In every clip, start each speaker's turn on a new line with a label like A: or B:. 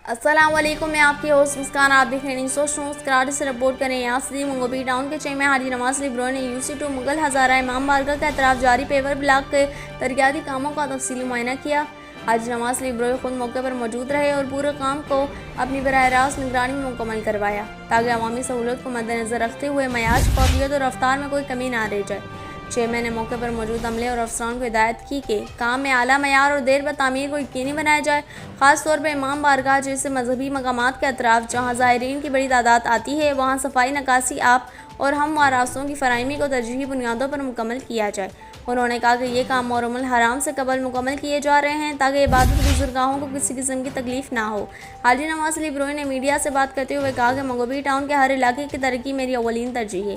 A: السلام علیکم، میں آپ کی ہوسٹ مسکان۔ آپ دیکھ رہے ہیں سوچ نیوز کراچی سے رپورٹ کریں۔ یہاں سے منگوبی ٹاؤن کے چیمے حاجی نواز علی بروئی نے UC2 مغل ہزارہ امام بارگاہ کا اطراف جاری پیور بلاک کے ترقیاتی کاموں کا تفصیلی معائنہ کیا۔ حاجی نواز علی بروئی خود موقع پر موجود رہے اور پورے کام کو اپنی براہ راست نگرانی میں مکمل کروایا تاکہ عوامی سہولت کو مد نظر رکھتے ہوئے معیار، شفافیت اور رفتار میں کوئی کمی نہ رہ جائے۔ چیئرمین نے موقع پر موجود عملے اور افسران کو ہدایت کی کہ کام میں اعلیٰ معیار اور دیر بتعمیر کو یقینی بنایا جائے، خاص طور پر امام بارگاہ جیسے مذہبی مقامات کے اطراف جہاں زائرین کی بڑی تعداد آتی ہے، وہاں صفائی، نکاسی، آب اور ہموار راستوں کی فراہمی کو ترجیحی بنیادوں پر مکمل کیا جائے۔ انہوں نے کہا کہ یہ کام محرم الحرام سے قبل مکمل کیے جا رہے ہیں تاکہ عبادت گزرگاہوں کو کسی قسم کی تکلیف نہ ہو۔ حاجی نواز علی بروئی نے میڈیا سے بات کرتے ہوئے کہا کہ منگوبی ٹاؤن کے ہر علاقے کی ترقی میری اولین ترجیح ہے۔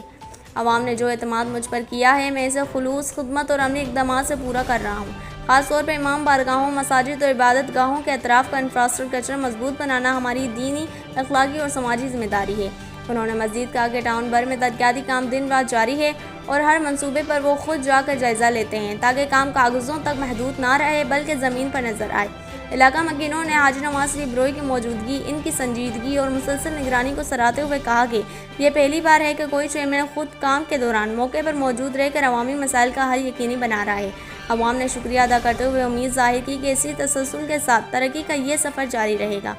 A: عوام نے جو اعتماد مجھ پر کیا ہے، میں اسے خلوص، خدمت اور عملی اقدامات سے پورا کر رہا ہوں۔ خاص طور پر امام بارگاہوں، مساجد اور عبادت گاہوں کے اطراف کا انفراسٹرکچر مضبوط بنانا ہماری دینی، اخلاقی اور سماجی ذمہ داری ہے۔ انہوں نے مزید کہا کہ ٹاؤن بھر میں ترقیاتی کام دن رات جاری ہے اور ہر منصوبے پر وہ خود جا کر جائزہ لیتے ہیں تاکہ کام کاغذوں تک محدود نہ رہے بلکہ زمین پر نظر آئے۔ علاقہ مکینوں نے حاجی نواز علی بروئی کی موجودگی، ان کی سنجیدگی اور مسلسل نگرانی کو سراہتے ہوئے کہا کہ یہ پہلی بار ہے کہ کوئی چیئرمین خود کام کے دوران موقع پر موجود رہ کر عوامی مسائل کا حل یقینی بنا رہا ہے۔ عوام نے شکریہ ادا کرتے ہوئے امید ظاہر کی کہ اسی تسلسل کے ساتھ ترقی کا یہ سفر جاری رہے گا۔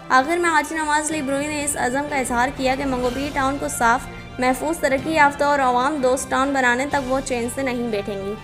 A: آخر میں حاجی نواز علی بروئی نے اس عزم کا اظہار کیا کہ منگوبی ٹاؤن کو صاف، محفوظ، ترقی یافتہ اور عوام دوست ٹاؤن بنانے تک وہ چین سے نہیں بیٹھیں گے۔